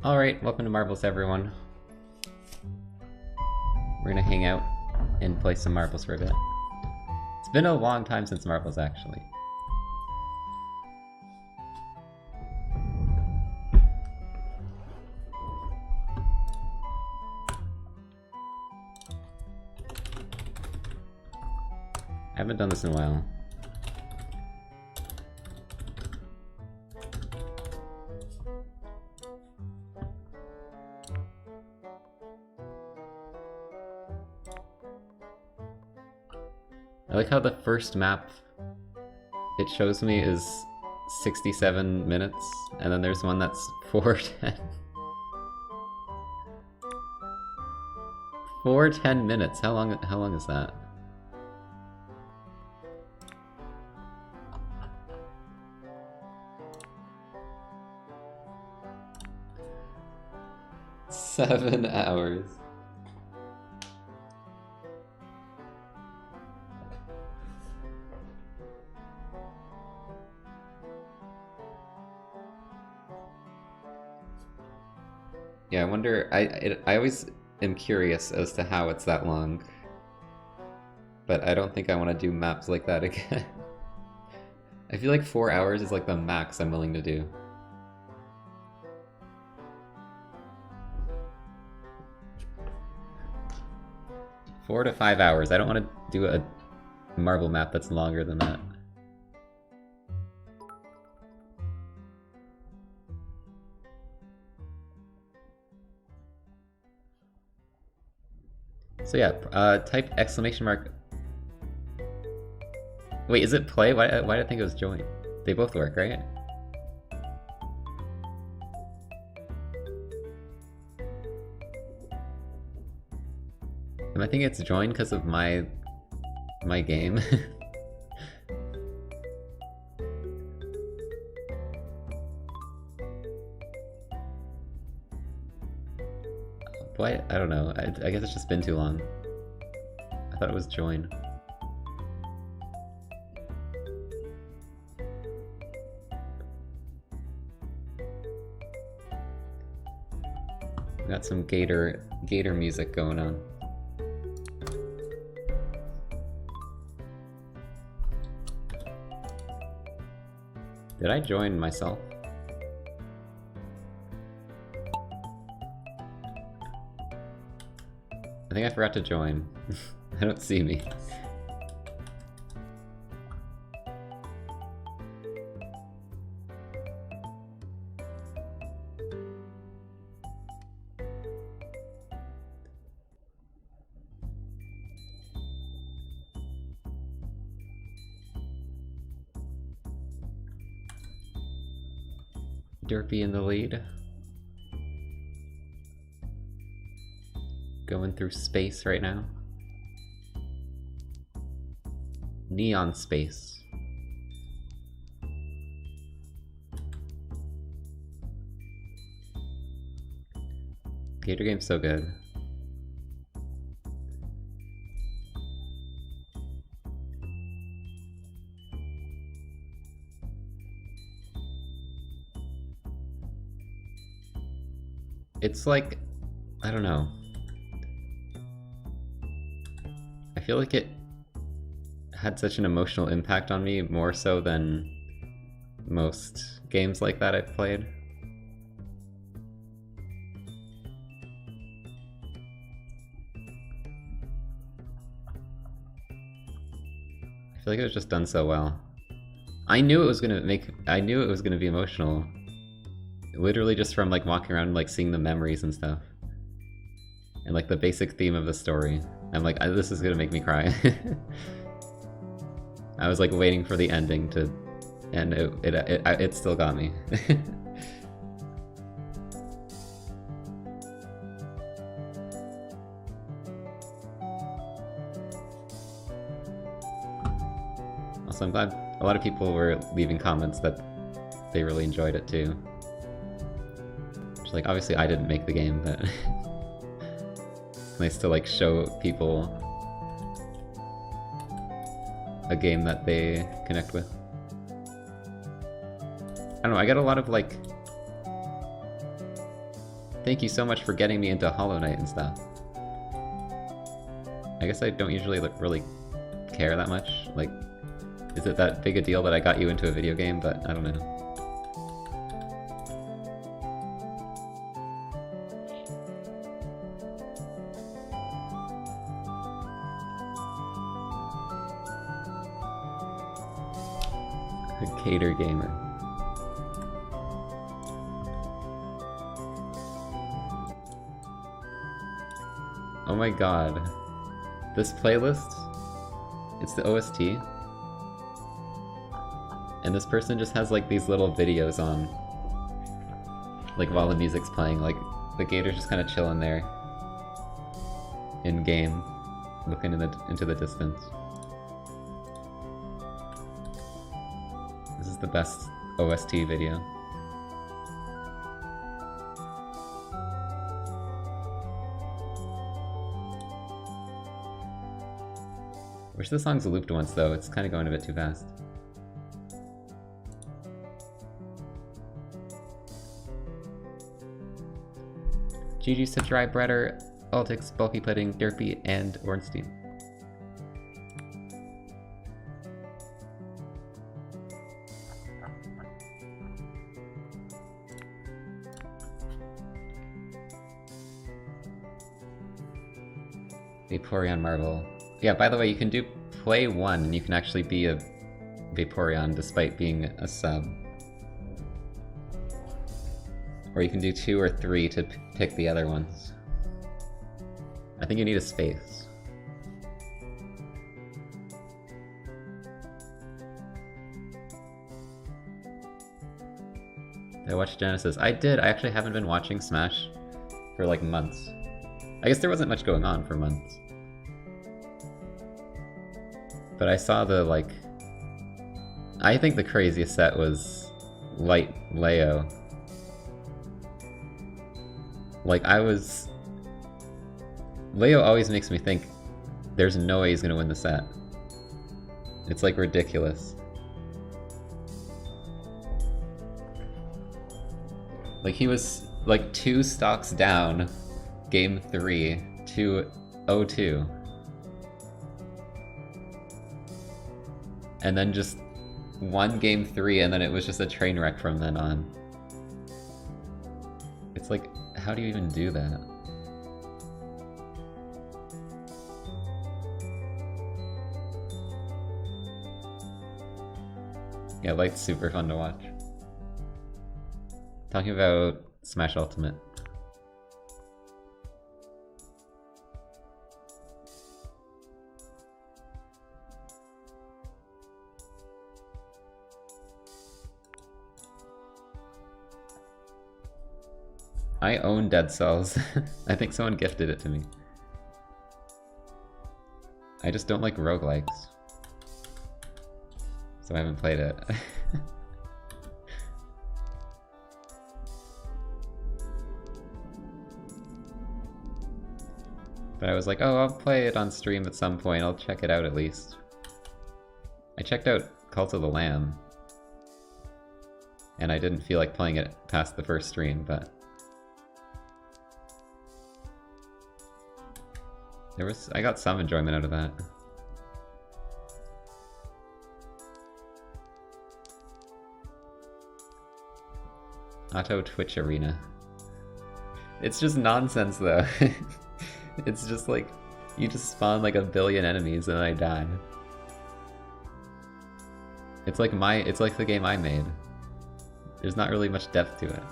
Alright, welcome to Marbles, everyone. We're gonna hang out and play some marbles for a bit. It's been a long time since marbles, actually. I haven't done this in a while. I like how the first map it shows me is 67 minutes, and then there's one that's 4:10. 4:10 minutes. How long is that? Seven hours. Yeah, I wonder. I always am curious as to how it's that long, but I don't think I want to do maps like that again. I feel like 4 hours is like the max I'm willing to do. Four to 5 hours. I don't want to do a marble map that's longer than that. So yeah, type exclamation mark. Wait, is it play? Why did I think it was join? They both work, right? Am I thinking it's join because of my game? Why? I don't know. I guess it's just been too long. I thought it was join. Got some gator music going on. Did I join myself? I think I forgot to join. I don't see me. Derpy in the lead. Going through space right now. Neon space. Gator game's so good. It's like, I don't know. I feel like it had such an emotional impact on me, more so than most games like that I've played. I feel like it was just done so well. I knew it was gonna be emotional. Literally just from like walking around and like seeing the memories and stuff. And like the basic theme of the story. I'm like, this is gonna make me cry. I was like waiting for the ending to, and it still got me. Also, I'm glad a lot of people were leaving comments that they really enjoyed it too. Which, like, obviously I didn't make the game, but it's nice to like show people a game that they connect with. I don't know, I get a lot of like thank you so much for getting me into Hollow Knight and stuff. I guess I don't usually really care that much. Like, is it that big a deal that I got you into a video game? But I don't know. A Gator gamer. Oh my god. This playlist, it's the OST. And this person just has like these little videos on, like while the music's playing, like the Gator's just kind of chilling there in game, looking into the distance. This is the best OST video. Wish the song's looped once though, it's kind of going a bit too fast. GG's to Dry Breader, Altix, Bulky Pudding, Derpy, and Ornstein. Vaporeon Marvel. Yeah, by the way, you can do play 1 and you can actually be a Vaporeon despite being a sub. Or you can do 2 or 3 to pick the other ones. I think you need a space. Did I watch Genesis? I did. I actually haven't been watching Smash for like months. I guess there wasn't much going on for months. But I saw the, like... I think the craziest set was Light Leo. Like, Leo always makes me think there's no way he's gonna win the set. It's, like, ridiculous. Like, he was, like, 2 stocks down, game 3, to 0-2. And then just won game 3, and then it was just a train wreck from then on. It's like, how do you even do that? Yeah, Light's super fun to watch. Talking about Smash Ultimate. I own Dead Cells. I think someone gifted it to me. I just don't like roguelikes. So I haven't played it. But I was like, oh, I'll play it on stream at some point. I'll check it out at least. I checked out Cult of the Lamb. And I didn't feel like playing it past the first stream, but... I got some enjoyment out of that. Auto Twitch Arena. It's just nonsense though. It's just like, you just spawn like 1 billion enemies and I die. It's like the game I made. There's not really much depth to it.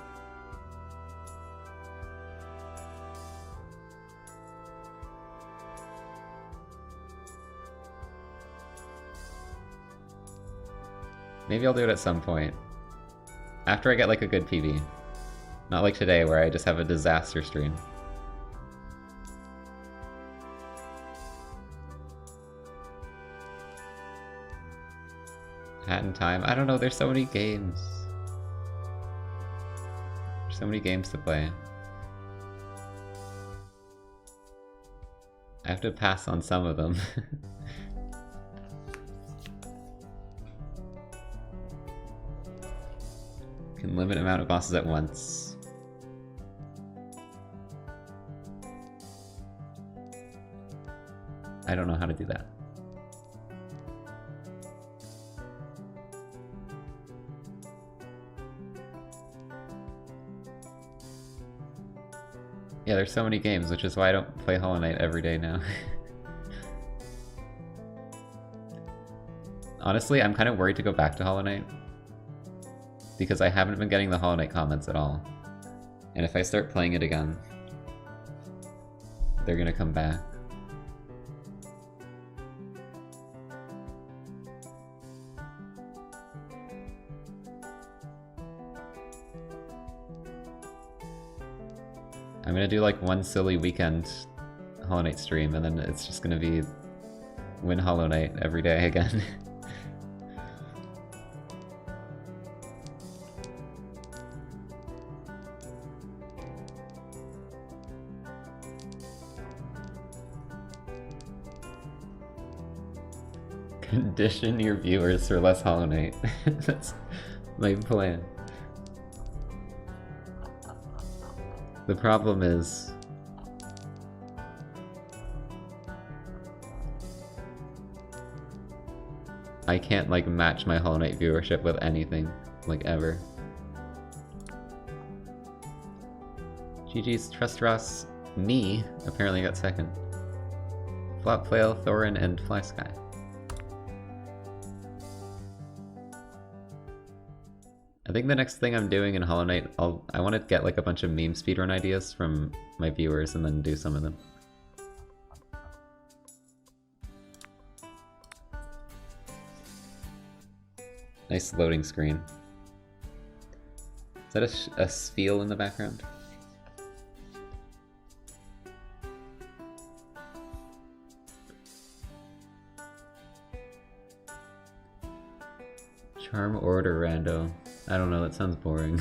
Maybe I'll do it at some point. After I get like a good PB. Not like today where I just have a disaster stream. Hat in Time? I don't know, there's so many games. There's so many games to play. I have to pass on some of them. Can limit amount of bosses at once. I don't know how to do that. Yeah, there's so many games, which is why I don't play Hollow Knight every day now. Honestly, I'm kind of worried to go back to Hollow Knight, because I haven't been getting the Hollow Knight comments at all. And if I start playing it again, they're gonna come back. I'm gonna do like one silly weekend Hollow Knight stream, and then it's just gonna be win Hollow Knight every day again. Condition your viewers for less Hollow Knight. That's my plan. The problem is... I can't, like, match my Hollow Knight viewership with anything, like, ever. GG's Trust Ross, me, apparently got second. Flop Flail, Thorin, and Fly Sky. I think the next thing I'm doing in Hollow Knight, I want to get like a bunch of meme speedrun ideas from my viewers and then do some of them. Nice loading screen. Is that a Spheal in the background? Charm Order Rando. I don't know, that sounds boring.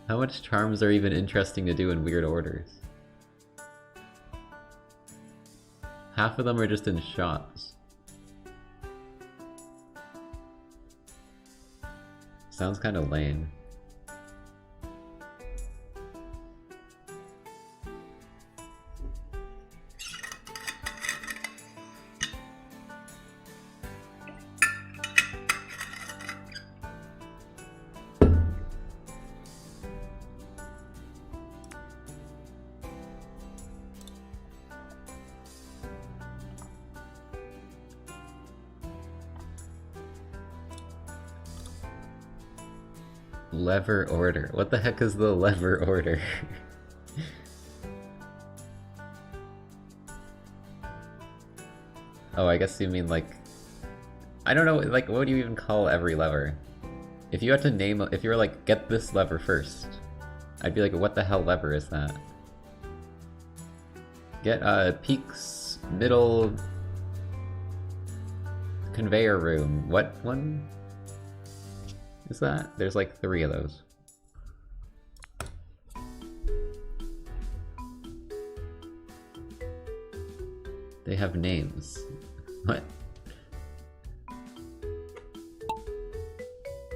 How much charms are even interesting to do in weird orders? Half of them are just in shots. Sounds kind of lame. Lever order. What the heck is the lever order? Oh, I guess you mean like... I don't know, like, what do you even call every lever? If you had to name... If you were like, get this lever first, I'd be like, what the hell lever is that? Get, peaks, middle... conveyor room. What one is that? There's like 3 of those. They have names. What?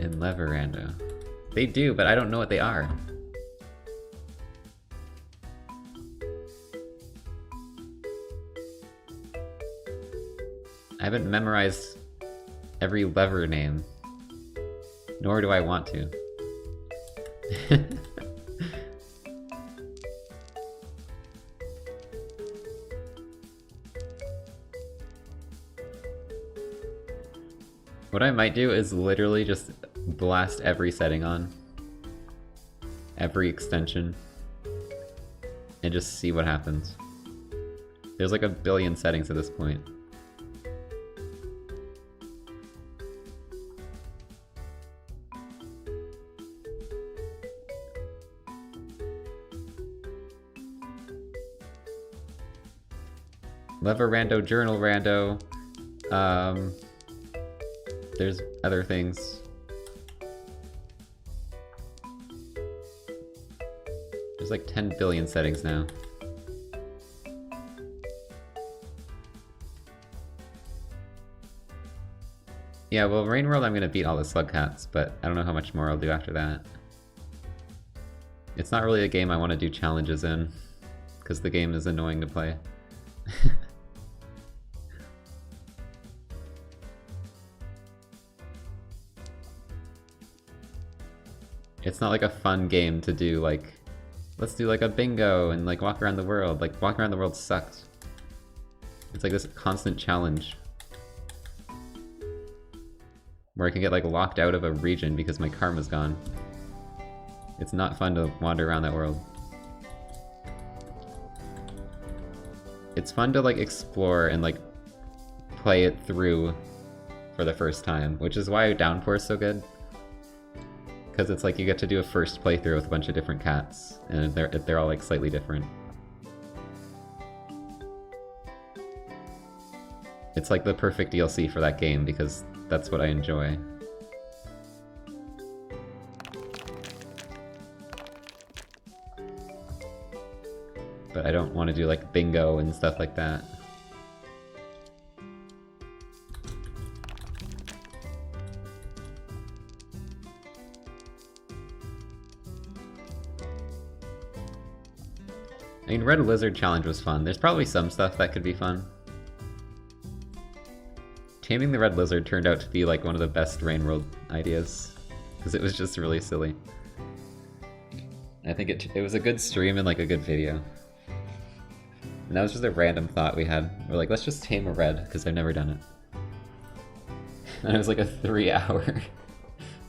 In Leverando. They do, but I don't know what they are. I haven't memorized every lever name. Nor do I want to. What I might do is literally just blast every setting on. Every extension. And just see what happens. There's like a billion settings at this point. Lever Rando, Journal Rando. There's other things. There's like 10 billion settings now. Yeah, well, Rain World I'm gonna beat all the Slug Cats, but I don't know how much more I'll do after that. It's not really a game I want to do challenges in, because the game is annoying to play. It's not like a fun game to do, like, let's do like a bingo and like walk around the world. Like, walking around the world sucks. It's like this constant challenge. Where I can get like locked out of a region because my karma's gone. It's not fun to wander around that world. It's fun to like explore and like play it through for the first time, which is why Downpour is so good. Because it's like you get to do a first playthrough with a bunch of different cats, and they're all like slightly different. It's like the perfect DLC for that game because that's what I enjoy. But I don't want to do like bingo and stuff like that. I mean, Red Lizard Challenge was fun. There's probably some stuff that could be fun. Taming the Red Lizard turned out to be like one of the best Rain World ideas, because it was just really silly. I think it was a good stream and like a good video. And that was just a random thought we had. We're like, let's just tame a red, because I've never done it. And it was like a 3-hour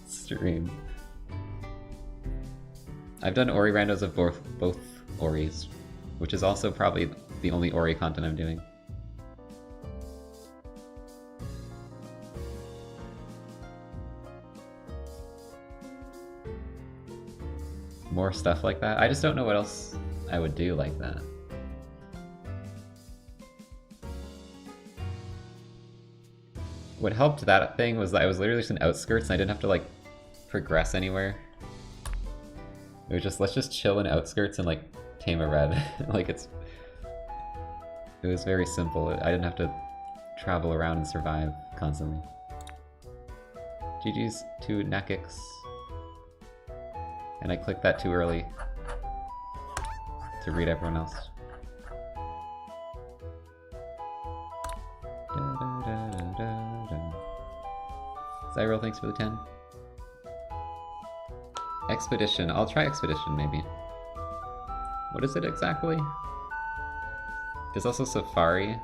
stream. I've done Ori randos of both Oris, which is also probably the only Ori content I'm doing. More stuff like that. I just don't know what else I would do like that. What helped that thing was that I was literally just in outskirts and I didn't have to like progress anywhere. It was just, let's just chill in outskirts and like tame a red. Like it was very simple. I didn't have to travel around and survive constantly. GG's to Nakix. And I clicked that too early to read everyone else. Zyro, thanks for the 10. Expedition. I'll try Expedition, maybe. What is it exactly? There's also Safari.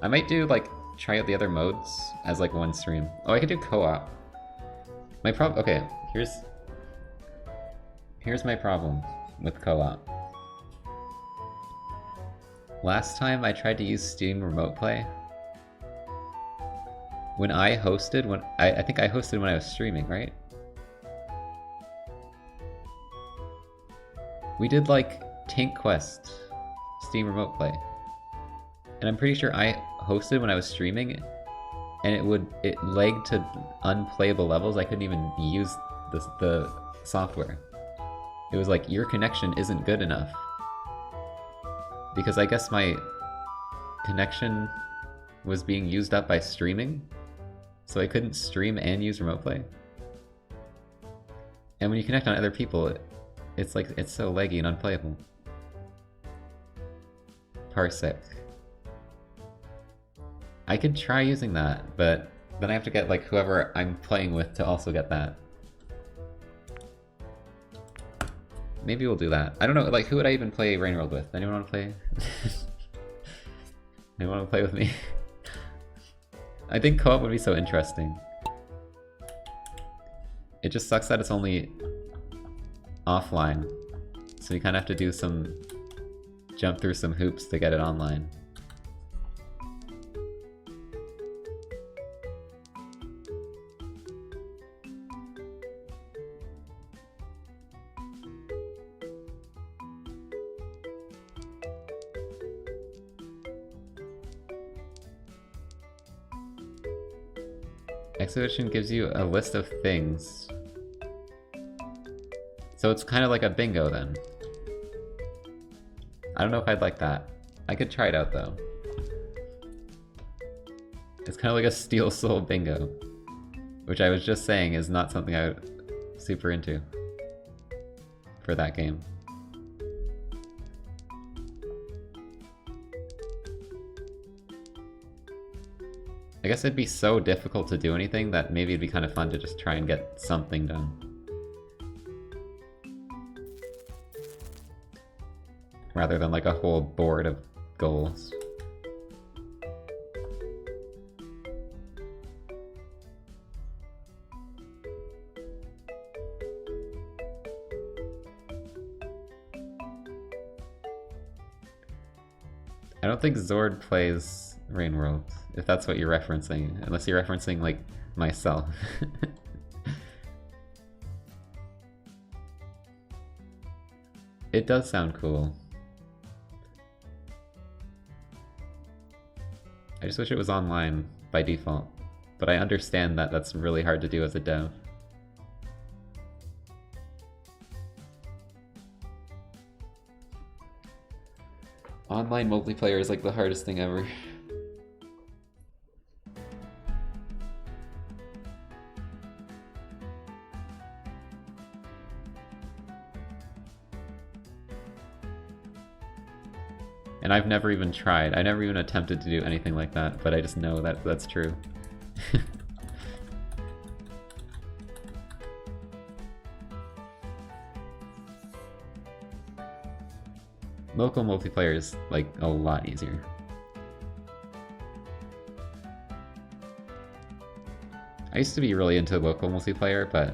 I might do, like, try out the other modes as, like, one stream. Oh, I could do co-op. My problem... Okay, here's my problem with co-op. Last time I tried to use Steam Remote Play. When I hosted, I think I hosted when I was streaming, right? We did like Tank Quest, Steam Remote Play. And I'm pretty sure I hosted when I was streaming, and it lagged to unplayable levels. I couldn't even use the software. It was like, your connection isn't good enough. Because I guess my connection was being used up by streaming, so I couldn't stream and use Remote Play. And when you connect on other people, it's like, it's so laggy and unplayable. Parsec. I could try using that, but then I have to get like whoever I'm playing with to also get that. Maybe we'll do that. I don't know, like, who would I even play Rain World with? Anyone want to play? Anyone want to play with me? I think co-op would be so interesting. It just sucks that it's only offline. So you kind of have to do jump through some hoops to get it online. Expedition gives you a list of things. So it's kind of like a bingo then. I don't know if I'd like that. I could try it out though. It's kind of like a Steel Soul bingo, which I was just saying is not something I'm super into. for that game. I guess it'd be so difficult to do anything that maybe it'd be kind of fun to just try and get something done. Rather than like a whole board of goals. I don't think Zord plays Rain World, if that's what you're referencing, unless you're referencing, like, myself. It does sound cool. I just wish it was online by default, but I understand that that's really hard to do as a dev. Online multiplayer is like the hardest thing ever. And I've never even tried. I never even attempted to do anything like that, but I just know that that's true. Local multiplayer is, like, a lot easier. I used to be really into local multiplayer, but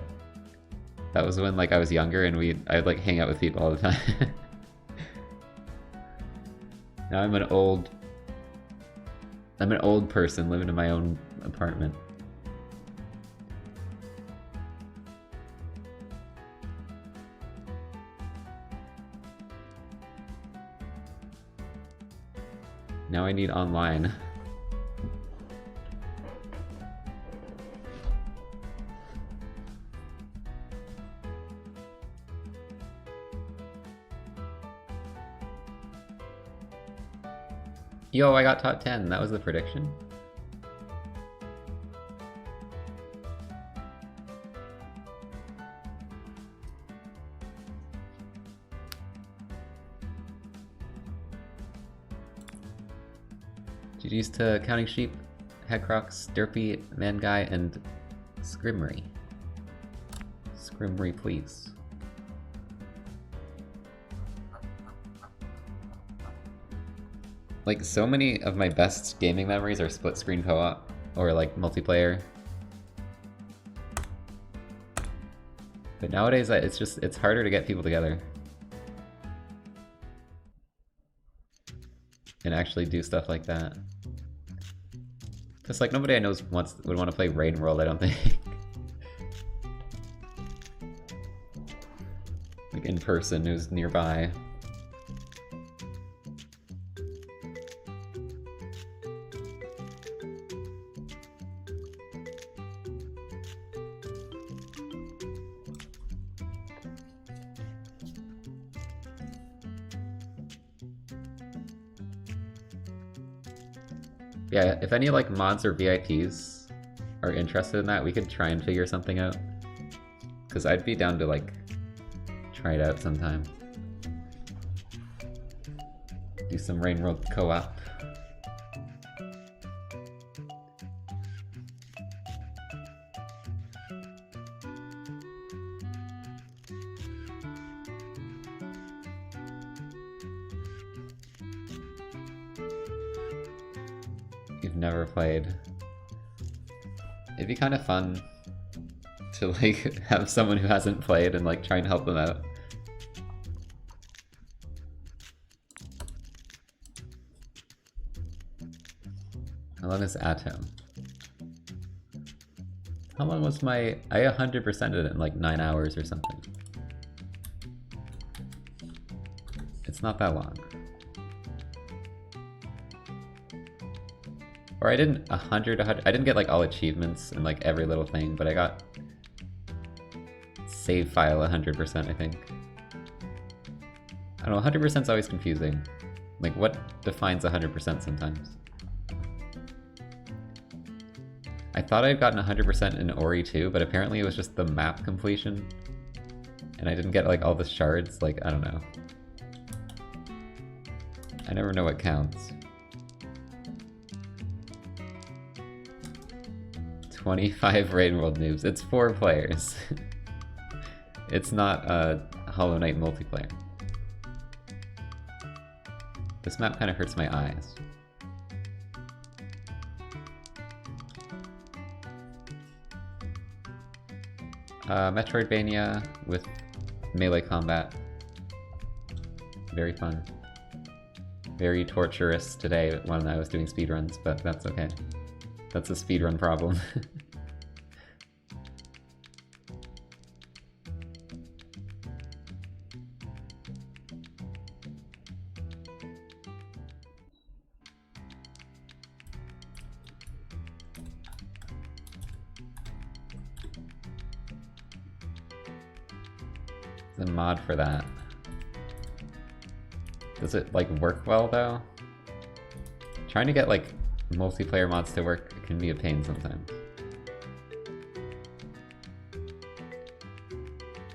that was when, like, I was younger and I'd, like, hang out with people all the time. Now I'm an old person living in my own apartment. Now I need online. Yo, I got top 10. That was the prediction. GG's to Counting Sheep, Heckrox, Derpy, Manguy, and Scrimmery. Scrimmery, please. Like, so many of my best gaming memories are split screen co-op, or like multiplayer. But nowadays, it's harder to get people together. And actually do stuff like that. Just like nobody I know would want to play Rain World, I don't think. Like in person, who's nearby. Yeah, if any like mods or VIPs are interested in that, we could try and figure something out. Because I'd be down to like try it out sometime. Do some Rain World co-op. Never played. It'd be kind of fun to like have someone who hasn't played and like try and help them out. How long is Atom? How long was I 100%ed it in like 9 hours or something. It's not that long. Or I didn't 100, I didn't get like all achievements and like every little thing, but I got save file 100%, I think. I don't know, 100% is always confusing. Like what defines 100% sometimes? I thought I'd gotten 100% in Ori 2, but apparently it was just the map completion. And I didn't get like all the shards, like, I don't know. I never know what counts. 25 Raid World noobs. It's 4 players. It's not a Hollow Knight multiplayer. This map kind of hurts my eyes. Metroidvania with melee combat. Very fun. Very torturous today when I was doing speedruns, but that's okay. That's a speedrun problem. The mod for that. Does it like work well though? Trying to get like multiplayer mods to work can be a pain sometimes.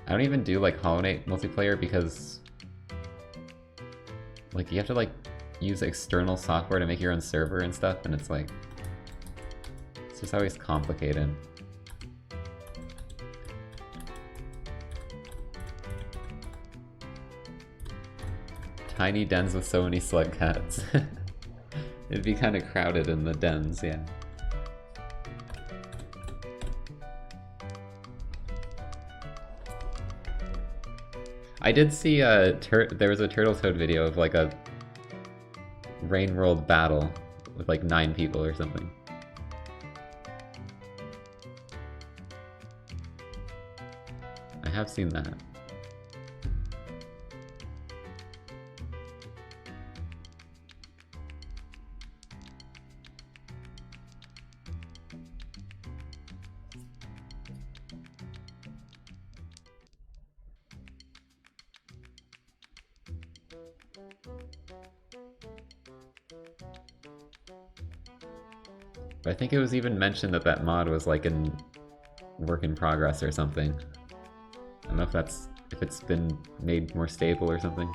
I don't even do like Hollow Knight multiplayer because like you have to like use external software to make your own server and stuff, and it's like it's just always complicated. Tiny dens with so many slug cats. It'd be kind of crowded in the dens, yeah. I did see there was a Turtle Toad video of like a Rain World battle with like 9 people or something. I have seen that. But I think it was even mentioned that that mod was like in work in progress or something. I don't know if it's been made more stable or something.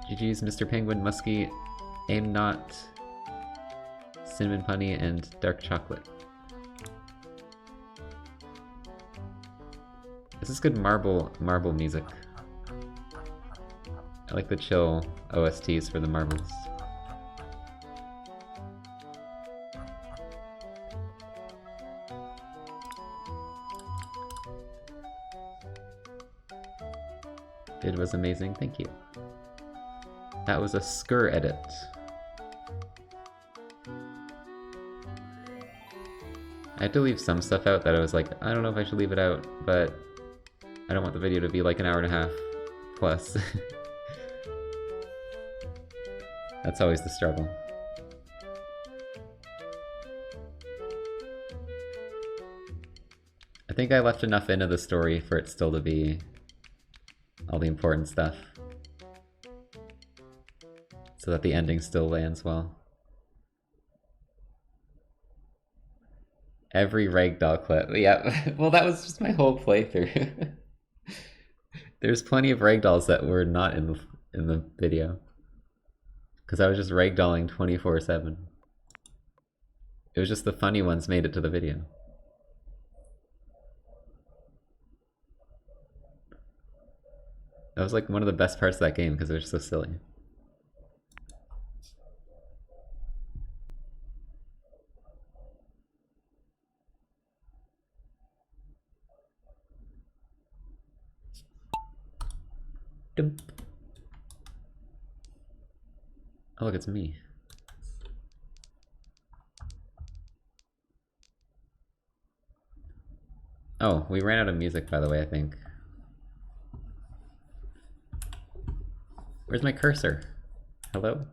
GG's Mr. Penguin, Muskie, Aim Not, Cinnamon Punny, and Dark Chocolate. This is good marble music. I like the chill OSTs for the marbles. It was amazing, thank you. That was a Skur edit. I had to leave some stuff out that I was like, I don't know if I should leave it out, but I don't want the video to be like an hour and a half plus. That's always the struggle. I think I left enough into the story for it still to be all the important stuff, so that the ending still lands well. Every ragdoll clip, yeah, well that was just my whole playthrough. There's plenty of ragdolls that were not in the video, because I was just ragdolling 24/7. It was just the funny ones made it to the video. That was like one of the best parts of that game because it was so silly. Dump. Oh look, it's me. Oh, we ran out of music by the way, I think. Where's my cursor? Hello?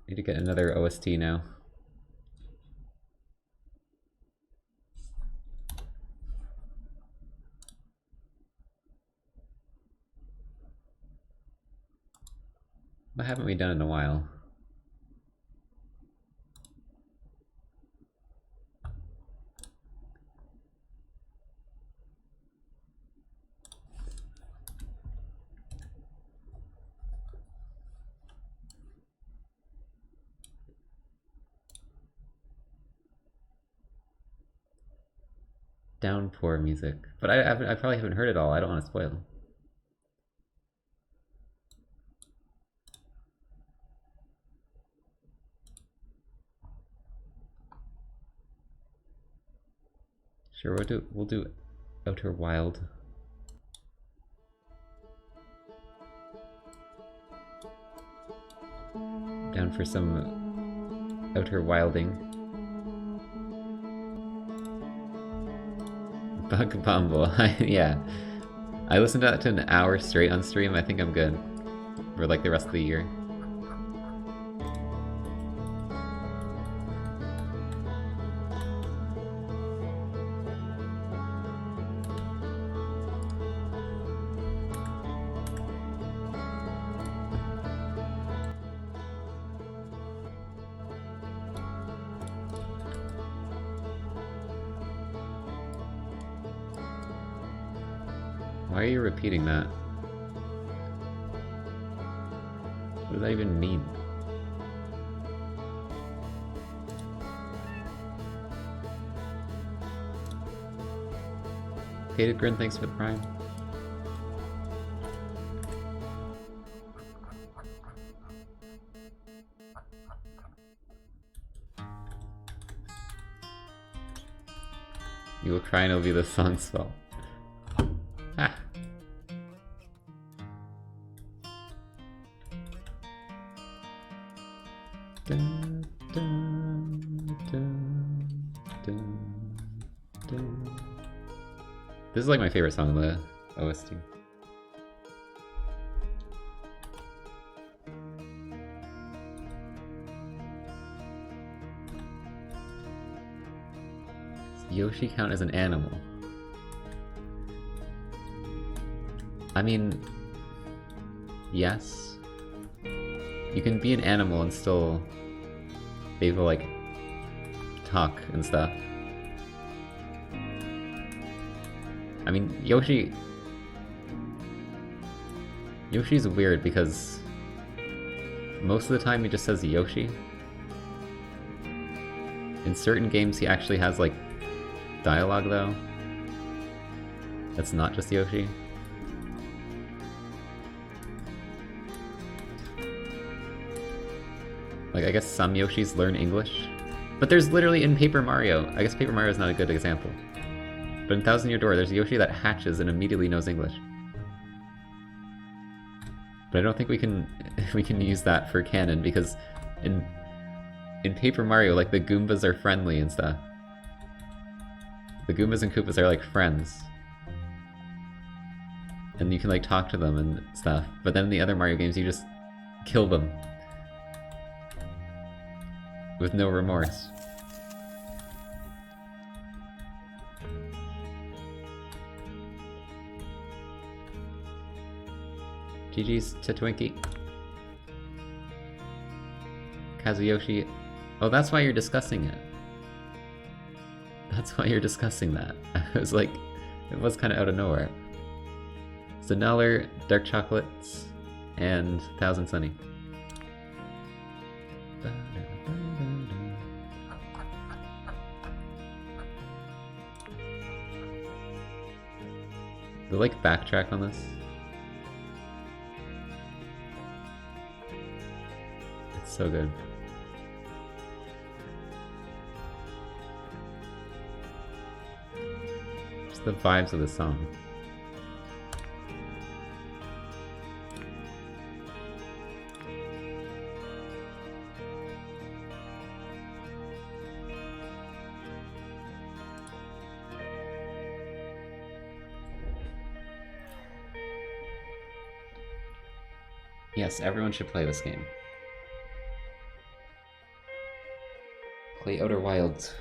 Need to get another OST now. What haven't we done in a while? Downpour music. But I probably haven't heard it all. I don't want to spoil. Sure, we'll do Outer Wild. Down for some Outer Wilding. Bug Bumble. Yeah. I listened to that to an hour straight on stream. I think I'm good for like the rest of the year. Why are you repeating that? What does that even mean? Hated Grin, thanks for the prime. You will cry and it'll be the song's fault. Ah. Dun, dun, dun, dun, dun. This is like my favorite song on the OST. Does Yoshi count as an animal? I mean, yes. You can be an animal and still be able to, like, talk and stuff. I mean, Yoshi's weird because most of the time he just says Yoshi. In certain games he actually has, like, dialogue, though. That's not just Yoshi. Like, I guess some Yoshis learn English. But there's literally in Paper Mario, I guess Paper Mario is not a good example. But in Thousand Year Door, there's a Yoshi that hatches and immediately knows English. But I don't think we can use that for canon because in Paper Mario, like, the Goombas are friendly and stuff. The Goombas and Koopas are like friends. And you can like talk to them and stuff. But then in the other Mario games you just kill them. With no remorse. GG's to Twinkie. Kazuyoshi. Oh, that's why you're discussing it. That's why you're discussing that. I was like, it was kind of out of nowhere. So Neller, Dark Chocolates, and Thousand Sunny. Do like backtrack on this? It's so good. Just the vibes of the song. Yes, everyone should play this game. Play Outer Wilds.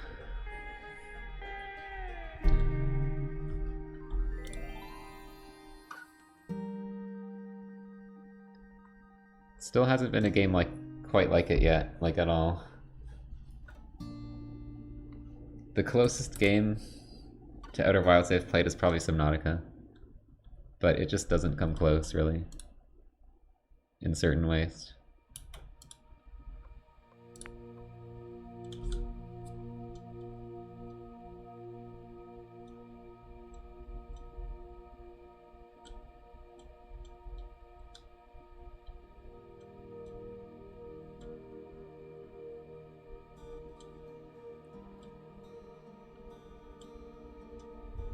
Still hasn't been a game like quite like it yet, like at all. The closest game to Outer Wilds I've played is probably Subnautica. But it just doesn't come close, really. In certain ways.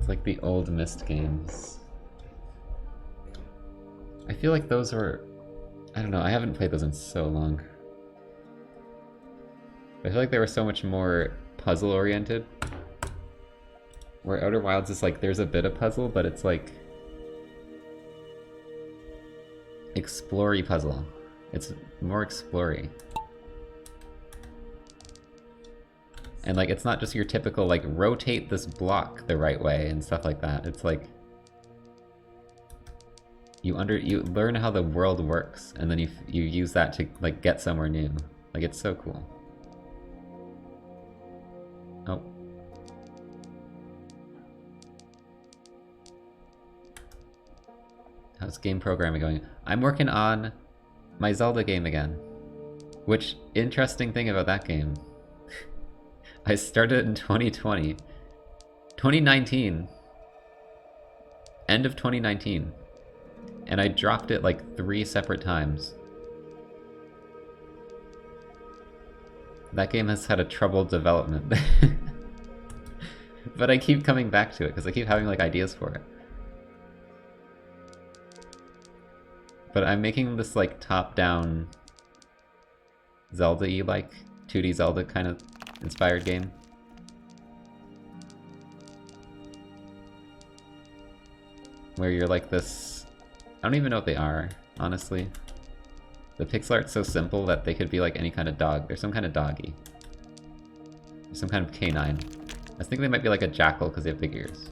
Like the old Myst games. I feel like those were... I don't know, I haven't played those in so long. But I feel like they were so much more puzzle-oriented. Where Outer Wilds is like, there's a bit of puzzle, but it's like... explory puzzle. It's more explory. And like, it's not just your typical like, rotate this block the right way and stuff like that. It's like... You learn how the world works, and then you use that to like get somewhere new. Like, it's so cool. Oh. How's game programming going? I'm working on my Zelda game again. Which, interesting thing about that game. I started in 2020. 2019. End of 2019. And I dropped it like 3 separate times. That game has had a troubled development. But I keep coming back to it, because I keep having like ideas for it. But I'm making this like top-down Zelda-y like 2D Zelda kind of inspired game. Where you're like this... I don't even know what they are, honestly. The pixel art's so simple that they could be like any kind of dog. They're some kind of doggy. They're some kind of canine. I think they might be like a jackal because they have big ears.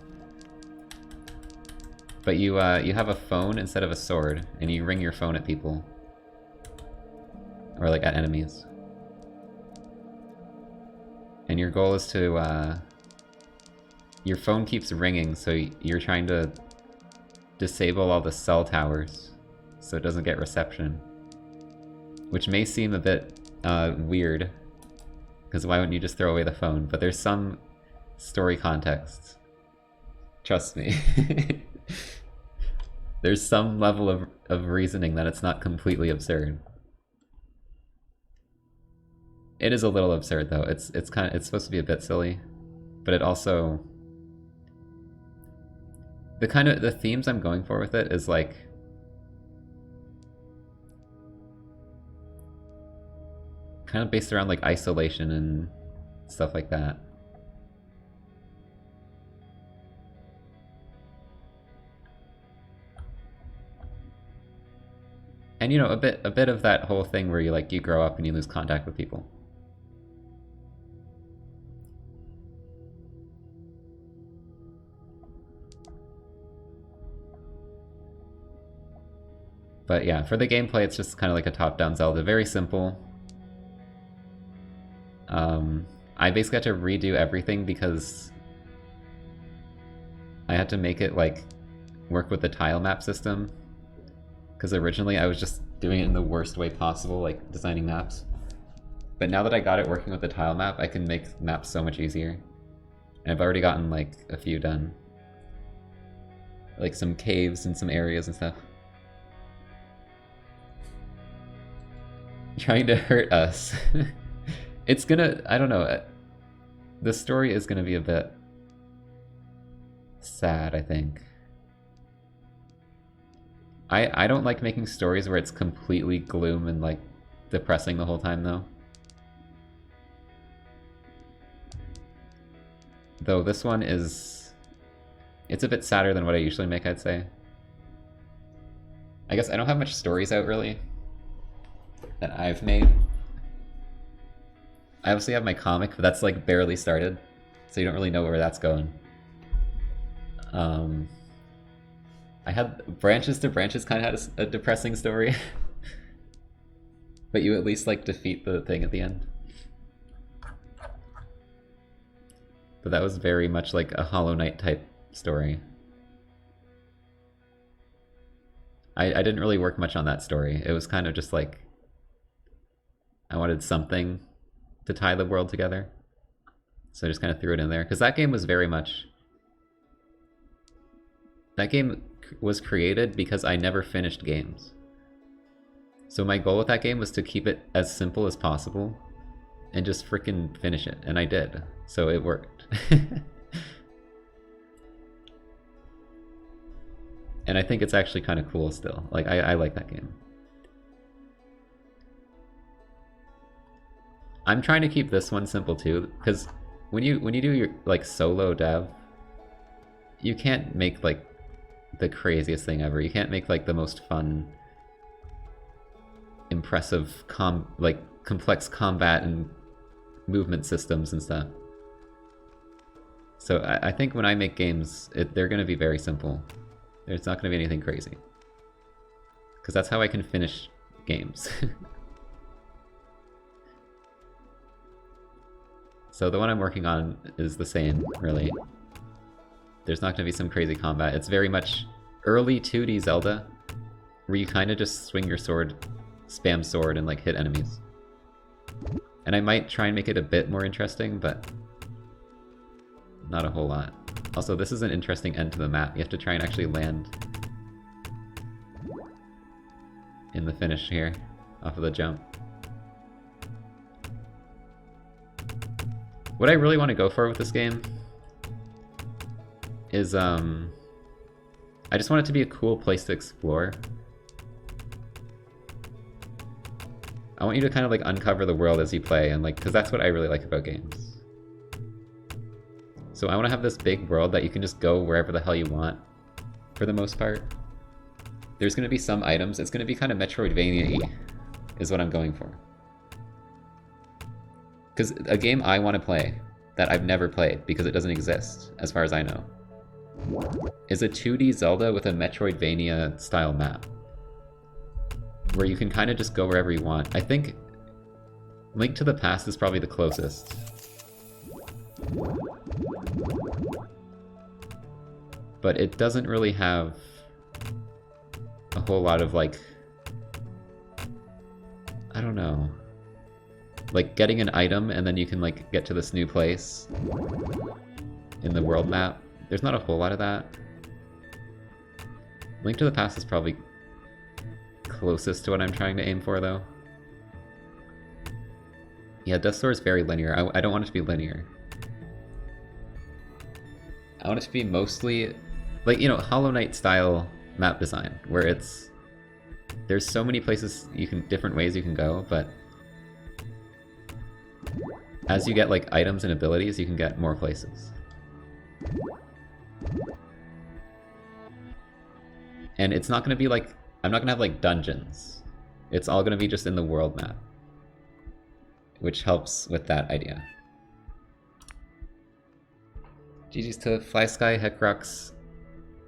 But you have a phone instead of a sword, and you ring your phone at people. Or like at enemies. And your goal is to, your phone keeps ringing, so you're trying to disable all the cell towers so it doesn't get reception. Which may seem a bit weird, because why wouldn't you just throw away the phone? But there's some story context. Trust me. There's some level of reasoning that it's not completely absurd. It is a little absurd though. It's supposed to be a bit silly, but it also... The themes I'm going for with it is like... kind of based around like isolation and stuff like that. And you know, a bit of that whole thing where you grow up and you lose contact with people. But yeah, for the gameplay, it's just kind of like a top-down Zelda. Very simple. I basically had to redo everything because I had to make it like work with the tile map system. Because originally I was just doing it in the worst way possible, like designing maps. But now that I got it working with the tile map, I can make maps so much easier. And I've already gotten like a few done. Like some caves and some areas and stuff. Trying to hurt us. It's gonna... I don't know. The story is gonna be a bit sad, I think. I don't like making stories where it's completely gloom and like depressing the whole time though. Though this one is... it's a bit sadder than what I usually make, I'd say. I guess I don't have much stories out really that I've made. I obviously have my comic, but that's like barely started, so you don't really know where that's going. I had Branches to Branches kind of had a depressing story. But you at least like defeat the thing at the end. But that was very much like a Hollow Knight type story. I didn't really work much on that story. It was kind of just like I wanted something to tie the world together. So I just kind of threw it in there. Because that game was very much... That game was created because I never finished games. So my goal with that game was to keep it as simple as possible and just freaking finish it. And I did. So it worked. And I think it's actually kind of cool still. Like, I like that game. I'm trying to keep this one simple too, because when you do your like solo dev, you can't make like the craziest thing ever. You can't make like the most fun, impressive complex combat and movement systems and stuff. So I think when I make games, they're going to be very simple. There's not going to be anything crazy. Because that's how I can finish games. So the one I'm working on is the same, really. There's not going to be some crazy combat. It's very much early 2D Zelda, where you kind of just swing your sword, spam sword, and like hit enemies. And I might try and make it a bit more interesting, but not a whole lot. Also, this is an interesting end to the map. You have to try and actually land in the finish here, off of the jump. What I really want to go for with this game is, I just want it to be a cool place to explore. I want you to kind of like uncover the world as you play, and like, because that's what I really like about games. So I want to have this big world that you can just go wherever the hell you want, for the most part. There's going to be some items. It's going to be kind of Metroidvania-y, is what I'm going for. Because a game I want to play, that I've never played, because it doesn't exist, as far as I know, is a 2D Zelda with a Metroidvania-style map. Where you can kind of just go wherever you want. I think Link to the Past is probably the closest. But it doesn't really have a whole lot of like, I don't know, like getting an item and then you can like get to this new place in the world map. There's not a whole lot of that. Link to the Past is probably closest to what I'm trying to aim for, though. Yeah, Death's Door is very linear. I don't want it to be linear. I want it to be mostly like, you know, Hollow Knight style map design, where there's so many places different ways you can go, but as you get like items and abilities, you can get more places. And it's not going to be like, I'm not going to have like dungeons. It's all going to be just in the world map, which helps with that idea. GG's to Flysky, Hecrox,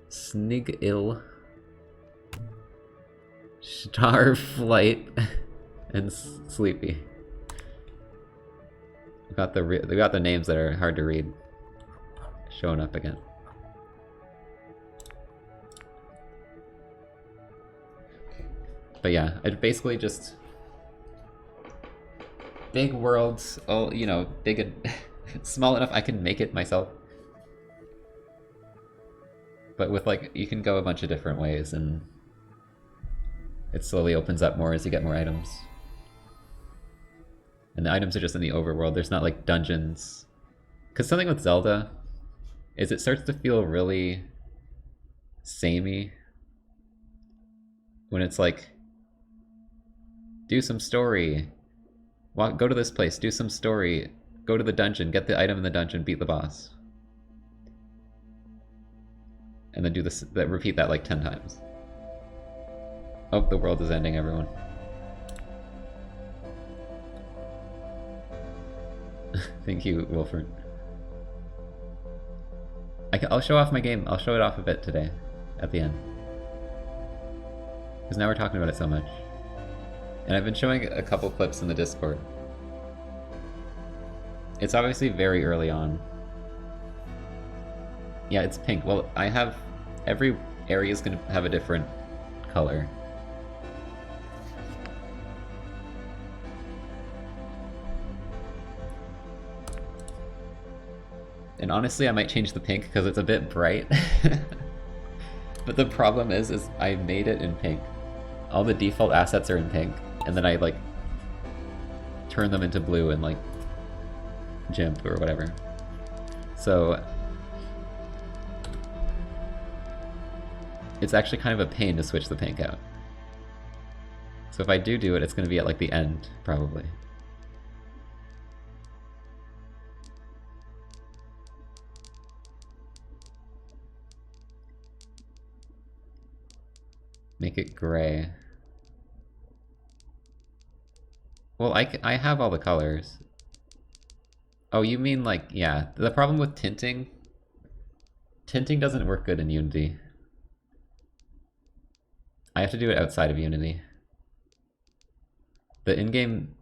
Snigil, Starflight, and Sleepy. We got the names that are hard to read showing up again. But yeah, it basically just big worlds. Oh, you know, big and small enough I can make it myself. But with like, you can go a bunch of different ways, and it slowly opens up more as you get more items. And the items are just in the overworld. There's not like dungeons. Because something with Zelda is it starts to feel really samey when it's like, do some story, go to this place, do some story, go to the dungeon, get the item in the dungeon, beat the boss. And then do this, repeat that like 10 times. Oh, the world is ending, everyone. Thank you, Wilford. I'll show off my game. I'll show it off a bit today, at the end. Because now we're talking about it so much. And I've been showing a couple clips in the Discord. It's obviously very early on. Yeah, it's pink. Well, I have... every area is going to have a different color. And honestly, I might change the pink because it's a bit bright. But the problem is I made it in pink. All the default assets are in pink, and then I, like, turn them into blue and, like, GIMP or whatever. So... it's actually kind of a pain to switch the pink out. So if I do it, it's going to be at, like, the end, probably. Make it gray. Well, I have all the colors. Oh, you mean like, yeah. The problem with tinting doesn't work good in Unity. I have to do it outside of Unity. The in-game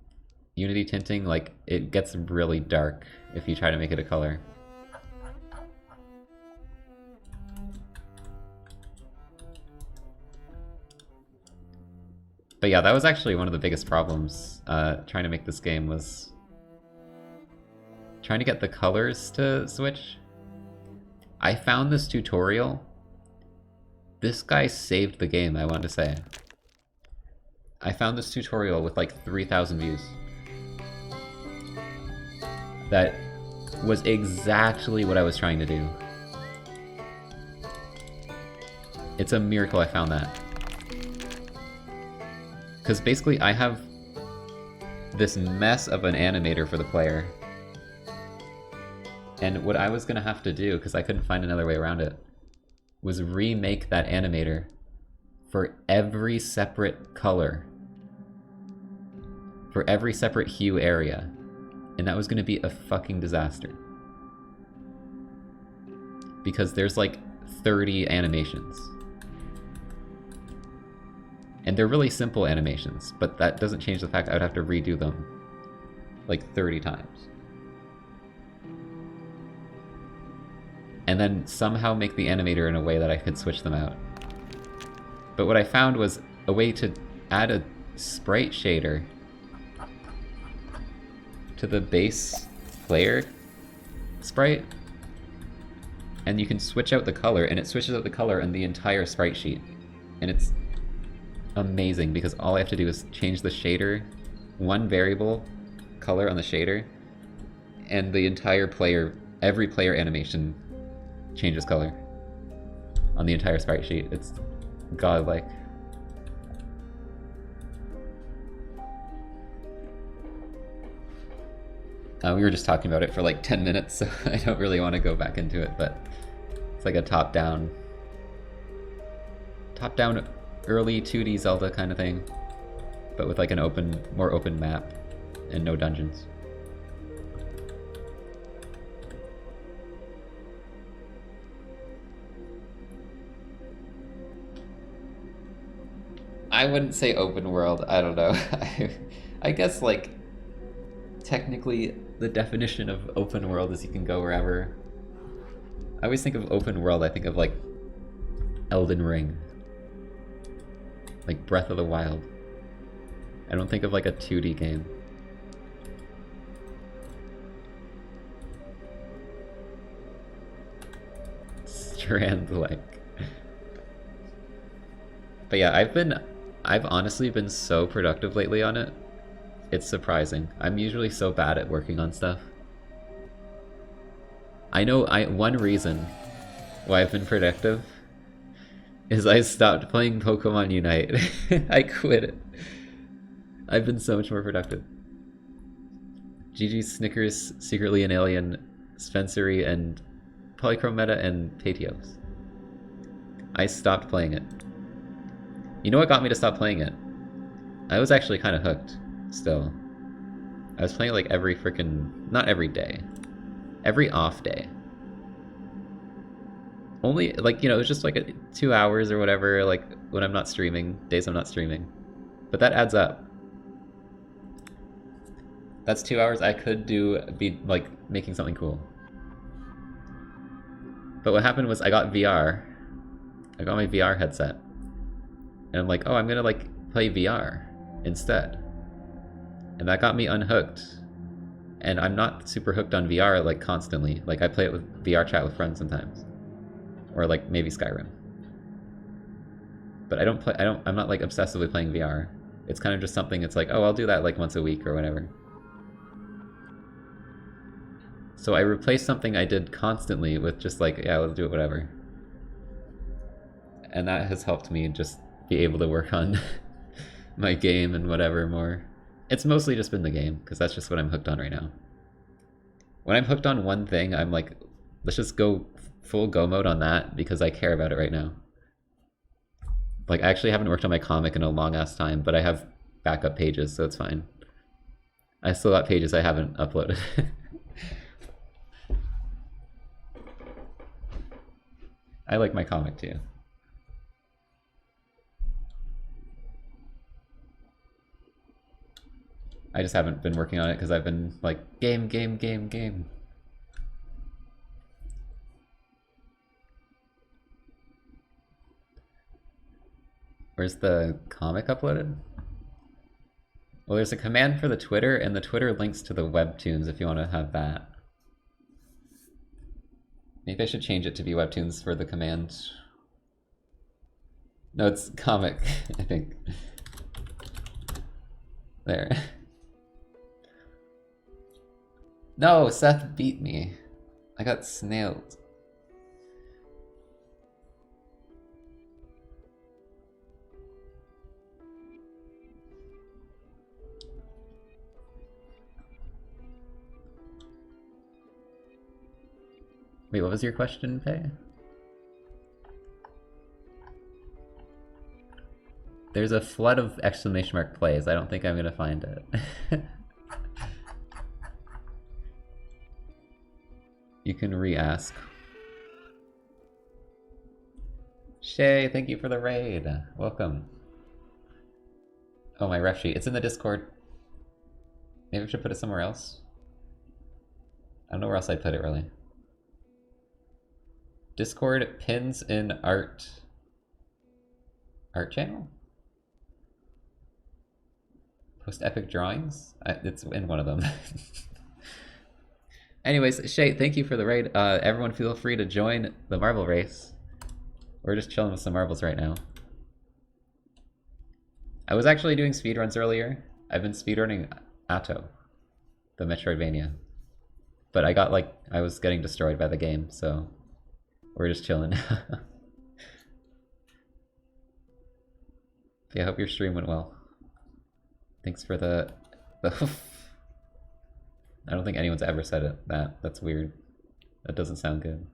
Unity tinting, like, it gets really dark if you try to make it a color. But yeah, that was actually one of the biggest problems trying to make this game, was trying to get the colors to switch. I found this tutorial. This guy saved the game, I want to say. I found this tutorial with like 3,000 views. That was exactly what I was trying to do. It's a miracle I found that. Because basically I have this mess of an animator for the player. And what I was going to have to do, because I couldn't find another way around it, was remake that animator for every separate color. For every separate hue area. And that was going to be a fucking disaster. Because there's like 30 animations. And they're really simple animations, but that doesn't change the fact I would have to redo them like 30 times. And then somehow make the animator in a way that I could switch them out. But what I found was a way to add a sprite shader to the base player sprite, and you can switch out the color, and it switches out the color in the entire sprite sheet. And it's amazing, because all I have to do is change the shader, one variable color on the shader, and the entire player, every player animation changes color on the entire sprite sheet. It's godlike. We were just talking about it for like 10 minutes, so I don't really want to go back into it, but it's like a top-down early 2D Zelda kind of thing, but with like an more open map and no dungeons. I wouldn't say open world, I don't know. I guess like technically the definition of open world is you can go wherever. I always think of open world, I think of like Elden Ring. Like Breath of the Wild. I don't think of like a 2D game. Strand-like. But yeah, I've honestly been so productive lately on it. It's surprising. I'm usually so bad at working on stuff. I know one reason why I've been productive is I stopped playing Pokemon Unite. I quit it. I've been so much more productive. GG Snickers, Secretly an Alien, Spencery, and Polychrome Meta, and Patios. I stopped playing it. You know what got me to stop playing it? I was actually kind of hooked, still. I was playing like every freaking... not every day. Every off day. Only, like, you know, it was just like 2 hours or whatever, like, when I'm not streaming, days I'm not streaming. But that adds up. That's 2 hours I could be like making something cool. But what happened was I got VR. I got my VR headset. And I'm like, oh, I'm gonna like play VR instead. And that got me unhooked. And I'm not super hooked on VR like constantly. Like I play it with VR chat with friends sometimes. Or like maybe Skyrim. But I'm not like obsessively playing VR. It's kind of just something, it's like, oh, I'll do that like once a week or whatever. So I replaced something I did constantly with just like, yeah, let's do it, whatever. And that has helped me just be able to work on my game and whatever more. It's mostly just been the game, because that's just what I'm hooked on right now. When I'm hooked on one thing, I'm like, let's just go full go mode on that, because I care about it right now. Like, I actually haven't worked on my comic in a long ass time, but I have backup pages, so it's fine. I still got pages I haven't uploaded. I like my comic too. I just haven't been working on it because I've been like, game. Where's the comic uploaded? Well, there's a command for the Twitter, and the Twitter links to the Webtoons if you want to have that. Maybe I should change it to be Webtoons for the command. No, it's comic, I think. There. No, Seth beat me. I got snailed. Wait, what was your question, Faye? There's a flood of exclamation mark plays. I don't think I'm gonna find it. You can re-ask. Shay, thank you for the raid. Welcome. Oh, my ref sheet. It's in the Discord. Maybe I should put it somewhere else. I don't know where else I'd put it, really. Discord pins in art channel? Post epic drawings? It's in one of them. Anyways, Shay, thank you for the raid. Everyone feel free to join the marble race. We're just chilling with some marbles right now. I was actually doing speedruns earlier. I've been speedrunning Atto, the Metroidvania. But I was getting destroyed by the game, so we're just chilling. Yeah, I hope your stream went well. Thanks for the I don't think anyone's ever said it. That's weird. That doesn't sound good.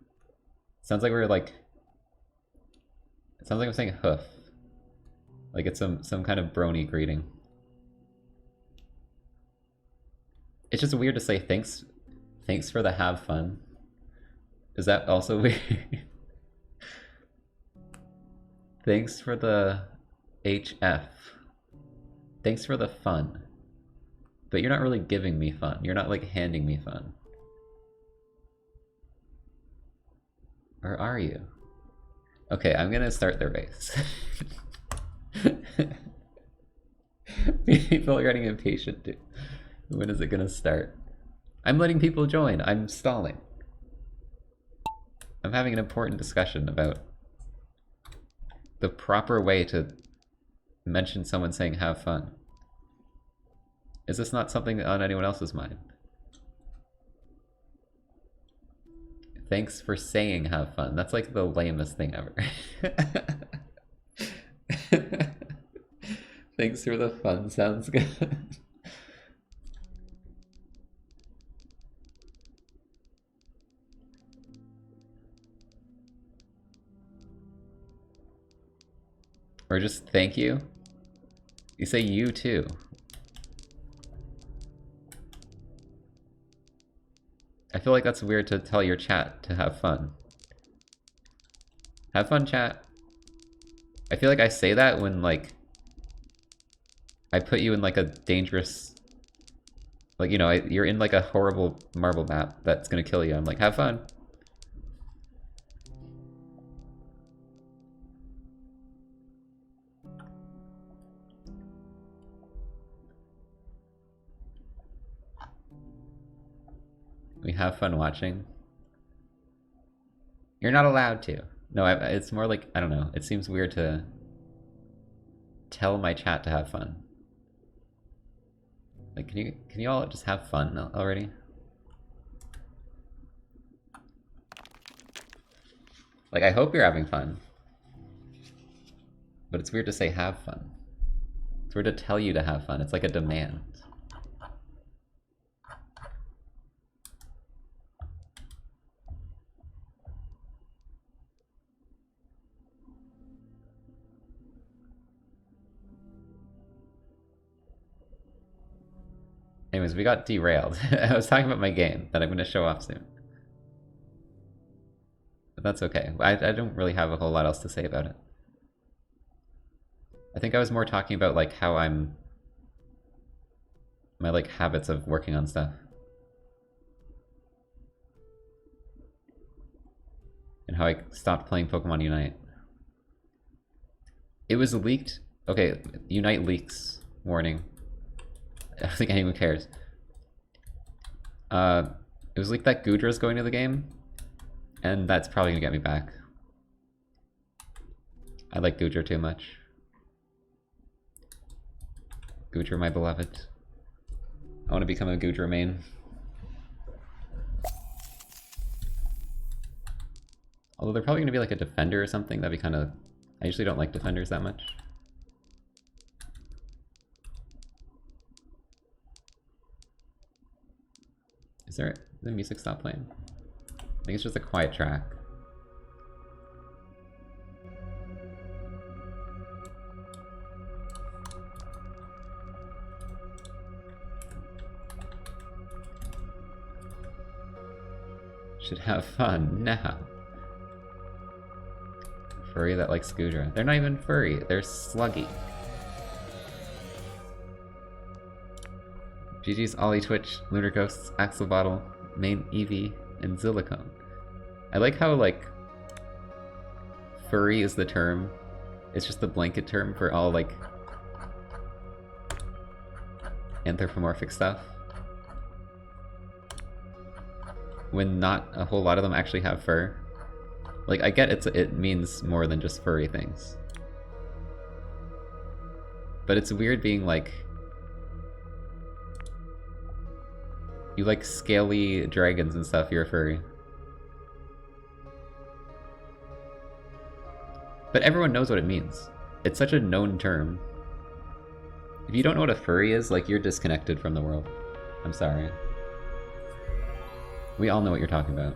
Sounds like we're like... It sounds like I'm saying hoof. Like it's some kind of brony greeting. It's just weird to say thanks for the have fun. Is that also weird? Thanks for the HF. Thanks for the fun. But you're not really giving me fun. You're not like handing me fun. Or are you? Okay, I'm gonna start the race. People are getting impatient, dude. When is it gonna start? I'm letting people join. I'm stalling. I'm having an important discussion about the proper way to mention someone saying have fun. Is this not something on anyone else's mind? Thanks for saying have fun. That's like the lamest thing ever. Thanks for the fun sounds good. Or just thank you. You say you too. I feel like that's weird to tell your chat to have fun. Have fun, chat. I feel like I say that when like I put you in like a dangerous Like, you know, you're in like a horrible marble map that's gonna kill you. I'm like, have fun. We have fun watching. You're not allowed to. No, it's more like, I don't know. It seems weird to tell my chat to have fun. Like, can you all just have fun already? Like, I hope you're having fun. But it's weird to say have fun. It's weird to tell you to have fun. It's like a demand. Anyways, we got derailed. I was talking about my game that I'm going to show off soon. But that's okay. I don't really have a whole lot else to say about it. I think I was more talking about like how my like habits of working on stuff. And how I stopped playing Pokemon Unite. It was leaked. Okay, Unite leaks. Warning. I don't think anyone cares. It was leaked that Goodra's going to the game, and that's probably gonna get me back. I like Goodra too much. Goodra, my beloved. I want to become a Goodra main. Although they're probably gonna be like a defender or something. That'd be kind of. I usually don't like defenders that much. Is there the music stop playing? I think it's just a quiet track. Should have fun now. Furry that likes Goodra. They're not even furry, they're sluggy. GG's Ollie Twitch, Lunar Ghosts, Axolotl, Main Eevee, and Silicone. I like how, like, furry is the term. It's just the blanket term for all, like, anthropomorphic stuff. When not a whole lot of them actually have fur. Like, I get it means more than just furry things. But it's weird being like... You like scaly dragons and stuff, you're a furry. But everyone knows what it means. It's such a known term. If you don't know what a furry is, like, you're disconnected from the world. I'm sorry. We all know what you're talking about.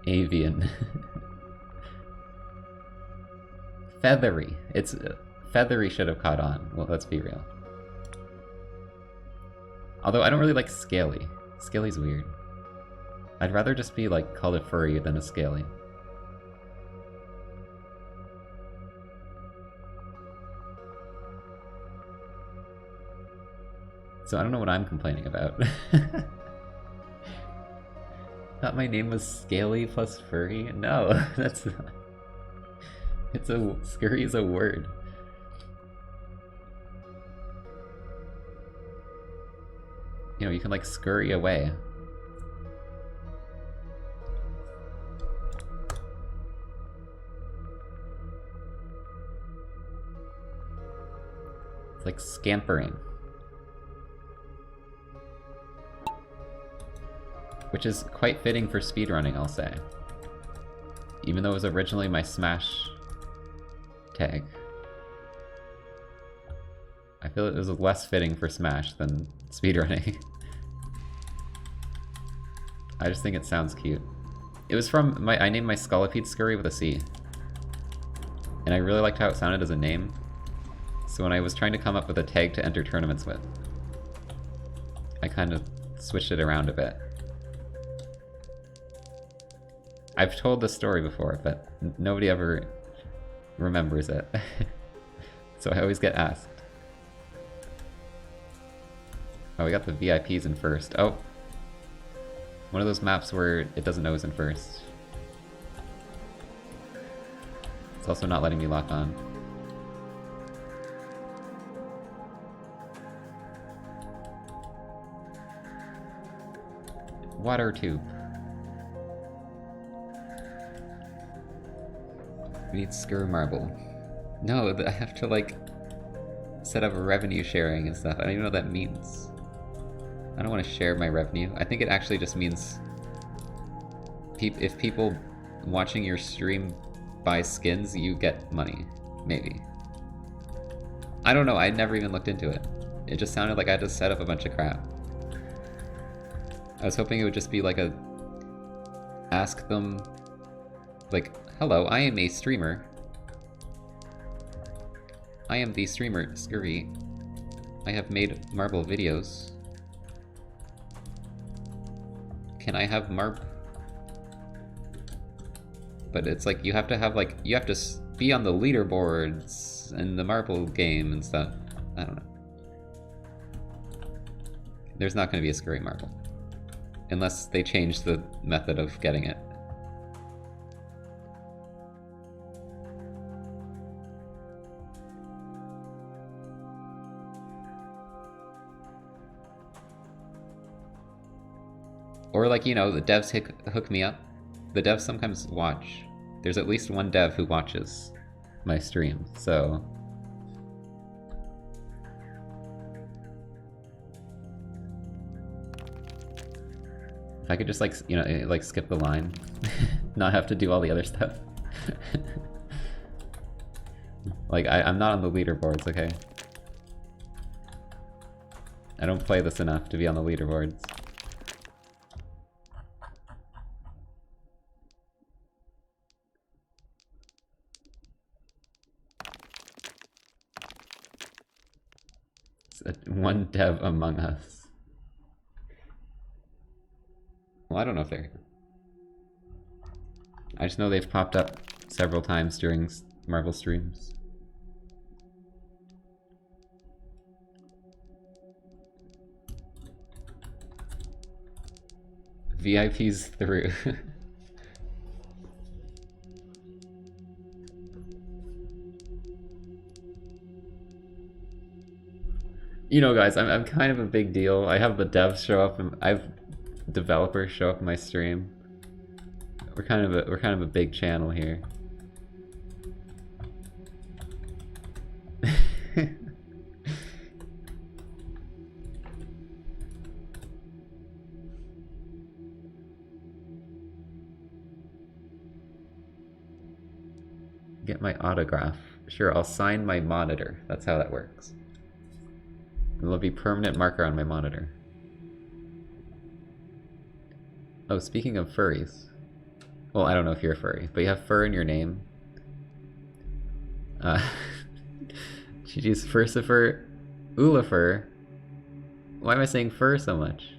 Avian. Feathery. It's... Feathery should have caught on. Well, let's be real. Although I don't really like scaly. Scaly's weird. I'd rather just be like called a furry than a scaly. So I don't know what I'm complaining about. Thought my name was Scaly plus furry? No, that's not. It's a... Scurry is a word. You know, you can like scurry away. It's like scampering. Which is quite fitting for speedrunning, I'll say. Even though it was originally my Smash tag. I feel it was less fitting for Smash than speedrunning. I just think it sounds cute. It was from I named my Scolipede Scurry with a C. And I really liked how it sounded as a name. So when I was trying to come up with a tag to enter tournaments with, I kind of switched it around a bit. I've told this story before, but nobody ever remembers it. So I always get asked. Oh, we got the VIPs in first. Oh. One of those maps where it doesn't know who's in first. It's also not letting me lock on. Water tube. We need Screw Marble. No, I have to like set up revenue sharing and stuff. I don't even know what that means. I don't want to share my revenue. I think it actually just means if people watching your stream buy skins, you get money. Maybe. I don't know, I never even looked into it. It just sounded like I had to set up a bunch of crap. I was hoping it would just be like a... ask them... like, hello, I am a streamer. I am the streamer, Scurvy. I have made marble videos. Can I have marb? But it's like, you have to have like, you have to be on the leaderboards and the marble game and stuff. I don't know. There's not going to be a Scurry marble. Unless they change the method of getting it. Or like, you know, the devs hook me up. The devs sometimes watch. There's at least one dev who watches my stream, so... If I could just like, you know, like skip the line. Not have to do all the other stuff. Like, I'm not on the leaderboards, okay? I don't play this enough to be on the leaderboards. One dev among us. Well, I don't know if they're... I just know they've popped up several times during Marvel streams. VIPs through. You know, guys, I'm kind of a big deal. I have the devs show up, and I have developers show up in my stream. We're kind of a big channel here. Get my autograph. Sure, I'll sign my monitor. That's how that works. There'll be permanent marker on my monitor. Oh, speaking of furries. Well, I don't know if you're a furry, but you have fur in your name. GG's Furcifer, Ulifer. Why am I saying fur so much?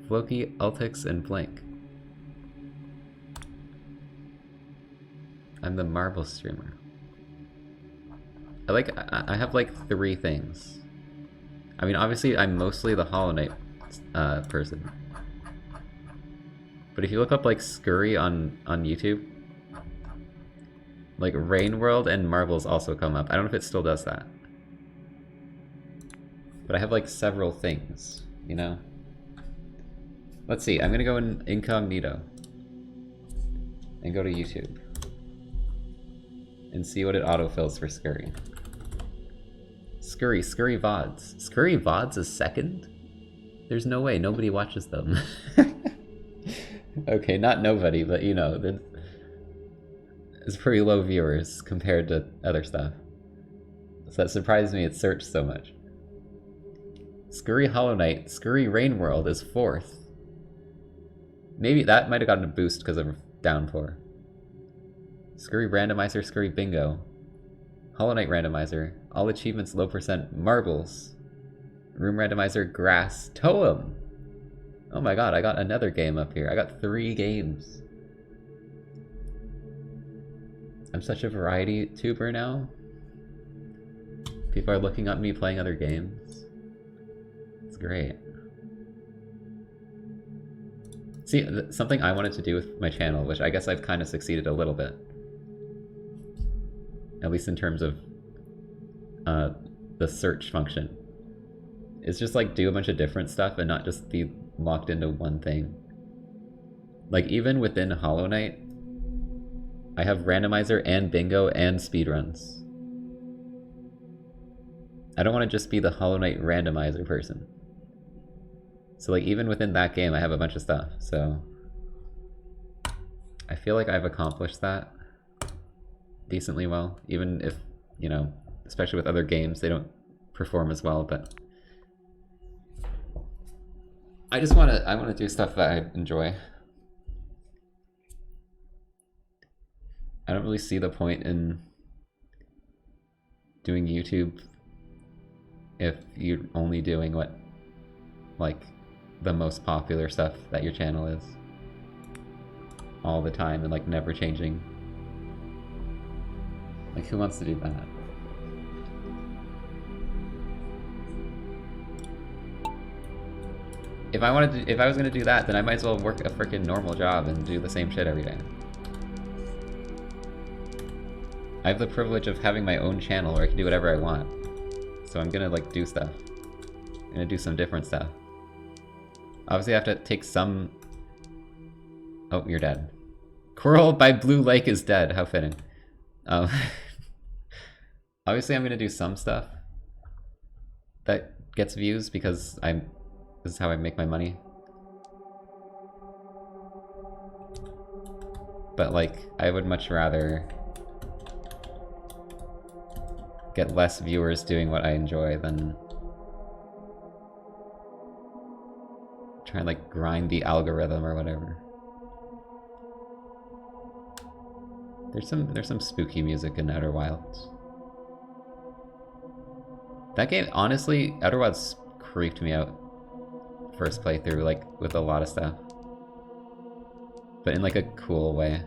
Floki, Altix, and Blank. I'm the Marvel streamer. I have like 3 things. I mean, obviously I'm mostly the Hollow Knight person. But if you look up like Scurry on YouTube, like Rain World and Marvels also come up. I don't know if it still does that. But I have like several things, you know? Let's see, I'm gonna go in incognito and go to YouTube and see what it autofills for Scurry. Scurry VODs. Scurry VODs is second? There's no way, nobody watches them. Okay, not nobody, but you know, it's pretty low viewers compared to other stuff. So that surprised me it searched so much. Scurry Hollow Knight, Scurry Rain World is 4th. Maybe that might have gotten a boost because of Downpour. Scurry Randomizer, Scurry Bingo. Hollow Knight Randomizer. All achievements low percent. Marbles. Room Randomizer, Grass. Toem! Oh my god, I got another game up here. I got 3 games. I'm such a variety tuber now. People are looking at me playing other games. It's great. See, something I wanted to do with my channel, which I guess I've kind of succeeded a little bit. At least in terms of the search function. Is just like do a bunch of different stuff and not just be locked into one thing. Like even within Hollow Knight, I have randomizer and bingo and speedruns. I don't want to just be the Hollow Knight randomizer person. So like even within that game I have a bunch of stuff, so I feel like I've accomplished that decently well, even if, you know, especially with other games, they don't perform as well, but I want to do stuff that I enjoy. I don't really see the point in doing YouTube if you're only doing what, like, the most popular stuff that your channel is all the time and like never changing. Like, who wants to do that? If I was gonna do that, then I might as well work a freaking normal job and do the same shit every day. I have the privilege of having my own channel where I can do whatever I want. So I'm gonna like do stuff. I'm gonna do some different stuff. Obviously I have to take some... Oh, you're dead. Coral by Blue Lake is dead, how fitting. Obviously I'm gonna do some stuff that gets views because this is how I make my money. But like, I would much rather get less viewers doing what I enjoy than try and like grind the algorithm or whatever. There's some spooky music in Outer Wilds. That game, honestly, Outer Wilds creeped me out first playthrough, like with a lot of stuff, but in like a cool way.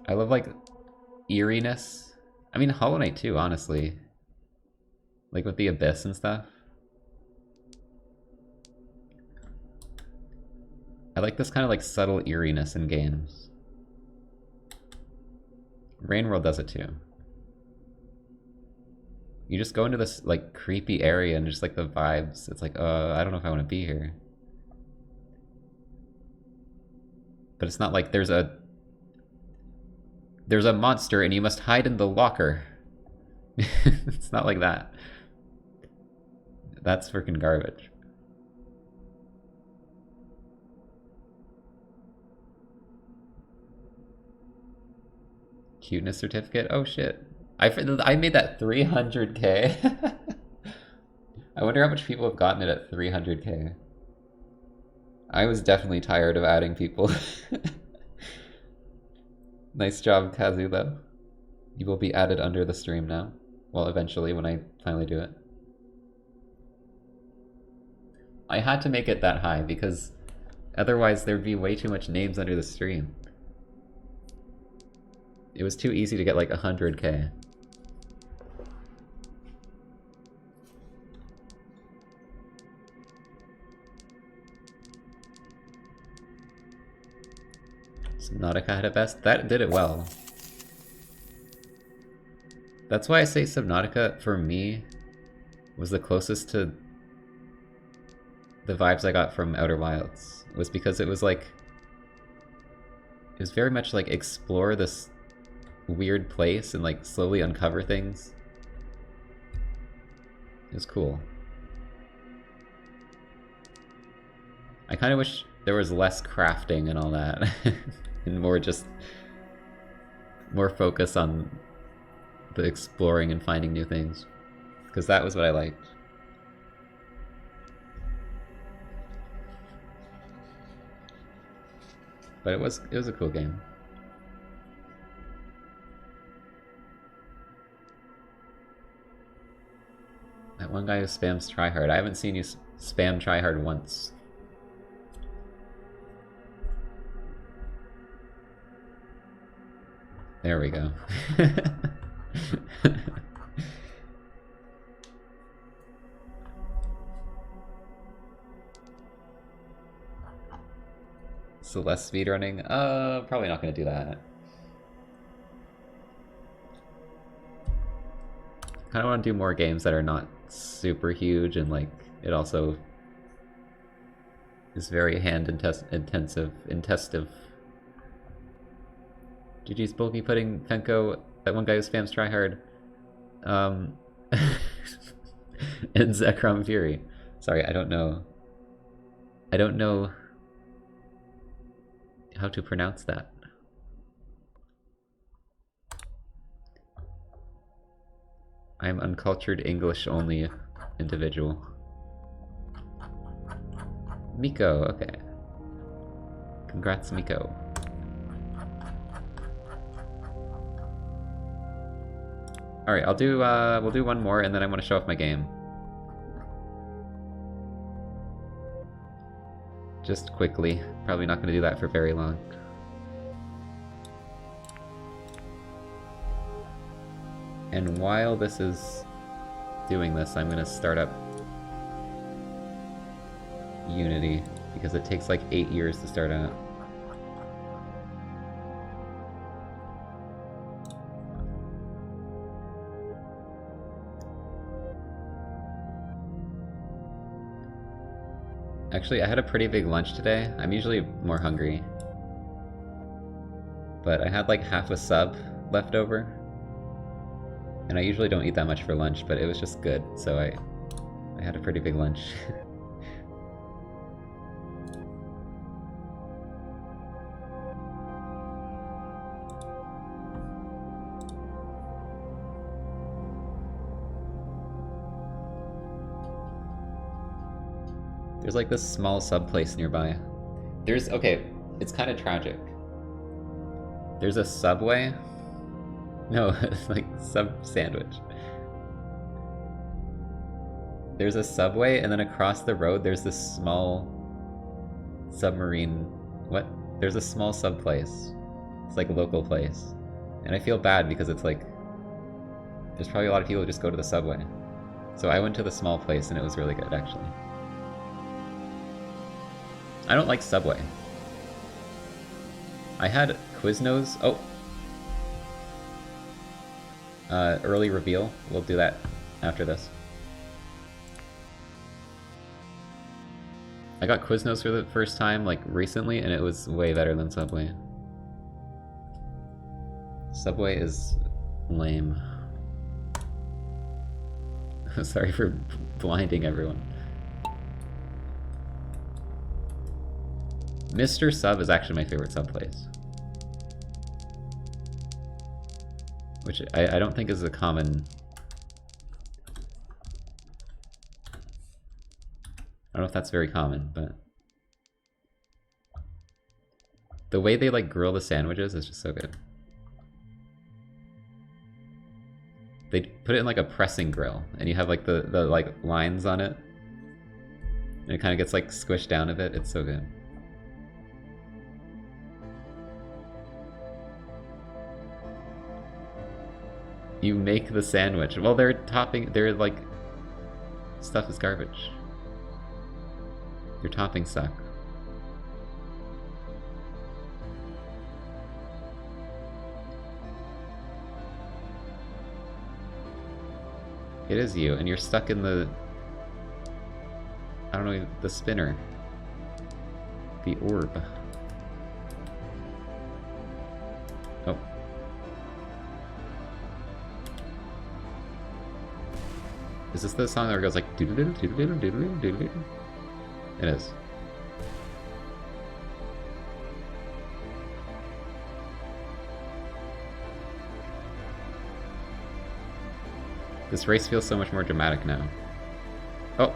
I love like eeriness. I mean, Hollow Knight too, honestly. Like with the Abyss and stuff. I like this kind of like subtle eeriness in games. Rain World does it too. You just go into this like creepy area and just like the vibes. It's like, I don't know if I want to be here. But it's not like there's a monster and you must hide in the locker. It's not like that. That's freaking garbage. Cuteness certificate? Oh shit. I made that 300k. I wonder how much people have gotten it at 300k. I was definitely tired of adding people. Nice job, Kazu, though. You will be added under the stream now. Well, eventually, when I finally do it. I had to make it that high, because otherwise there'd be way too much names under the stream. It was too easy to get like 100k. Subnautica had it best. That did it well. That's why I say Subnautica, for me, was the closest to the vibes I got from Outer Wilds. Was because it was like... It was very much like explore this weird place and like slowly uncover things. It was cool. I kind of wish there was less crafting and all that. And more focus on the exploring and finding new things. Because that was what I liked. But it was a cool game. That one guy who spams tryhard. I haven't seen you spam tryhard once. There we go. So less speedrunning? Probably not gonna do that. Kinda wanna do more games that are not super huge and like it also is very intensive. GG's bulky putting Fenko, that one guy who spams tryhard. And Zekrom Fury. Sorry, I don't know how to pronounce that. I'm uncultured English only individual. Miko, okay. Congrats, Miko. Alright, I'll do we'll do one more and then I want to show off my game. Just quickly. Probably not gonna do that for very long. And while this is doing this, I'm gonna start up Unity, because it takes like 8 years to start out. Actually, I had a pretty big lunch today. I'm usually more hungry. But I had like half a sub left over. And I usually don't eat that much for lunch, but it was just good, so I had a pretty big lunch. There's like this small sub place nearby. Okay, it's kind of tragic. There's a Subway. No, it's like sub sandwich. There's a Subway, and then across the road there's this small submarine. What? There's a small sub place. It's like a local place. And I feel bad because it's like, there's probably a lot of people who just go to the Subway. So I went to the small place and it was really good, actually. I don't like Subway. I had Quiznos. Oh. Early reveal. We'll do that after this. I got Quiznos for the first time, like, recently, and it was way better than Subway. Subway is lame. Sorry for blinding everyone. Mr. Sub is actually my favorite sub place. Which I don't think is a common... I don't know if that's very common, but... The way they like grill the sandwiches is just so good. They put it in like a pressing grill, and you have like the like lines on it. And it kind of gets like squished down a bit. It's so good. You make the sandwich. Well, their like, stuff is garbage. Their toppings suck. It is you, and you're stuck in the... I don't know, the spinner. The orb. Oh. Is this the song that goes like doodle-doodle, doodle-doodle, doodle-doodle, doodle-doodle? It is. This race feels so much more dramatic now. Oh!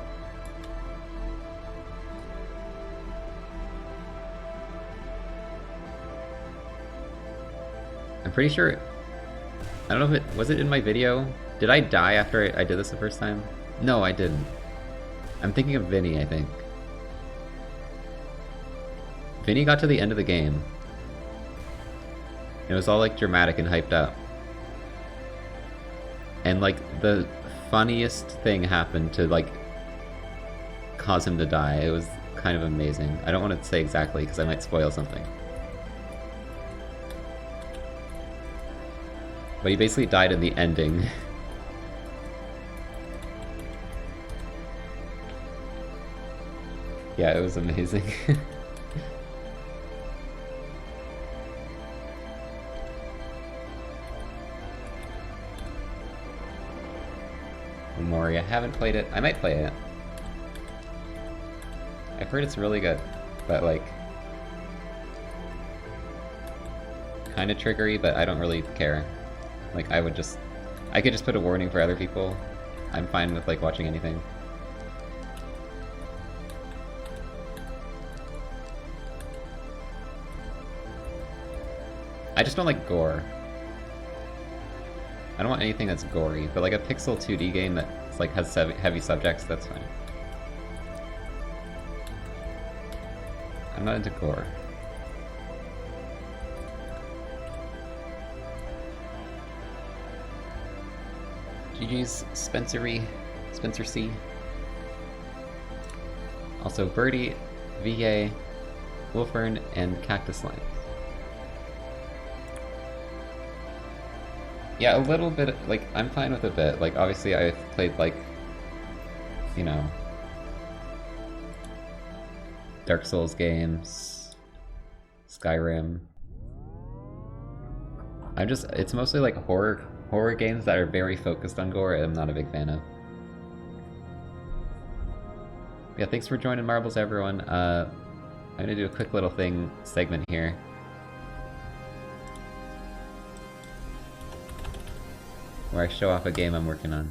I'm pretty sure... I don't know if it... Was it in my video? Did I die after I did this the first time? No, I didn't. I'm thinking of Vinny, I think. Vinny got to the end of the game. It was all like dramatic and hyped up. And like the funniest thing happened to like cause him to die. It was kind of amazing. I don't want to say exactly because I might spoil something. But he basically died in the ending. Yeah, it was amazing. Moria, haven't played it. I might play it. I've heard it's really good, but like kind of triggery, but I don't really care. Like I could just put a warning for other people. I'm fine with like watching anything. I just don't like gore. I don't want anything that's gory, but like a pixel 2D game that like has heavy subjects, that's fine. I'm not into gore. GG's Spencer C. Also Birdie, VA, Wolfern, and Cactus Lines. Yeah, a little bit, like, I'm fine with a bit. Like, obviously I've played, like, you know, Dark Souls games, Skyrim. It's mostly, like, horror games that are very focused on gore I'm not a big fan of. Yeah, thanks for joining Marbles, everyone. I'm gonna do a quick little segment here. Where I show off a game I'm working on.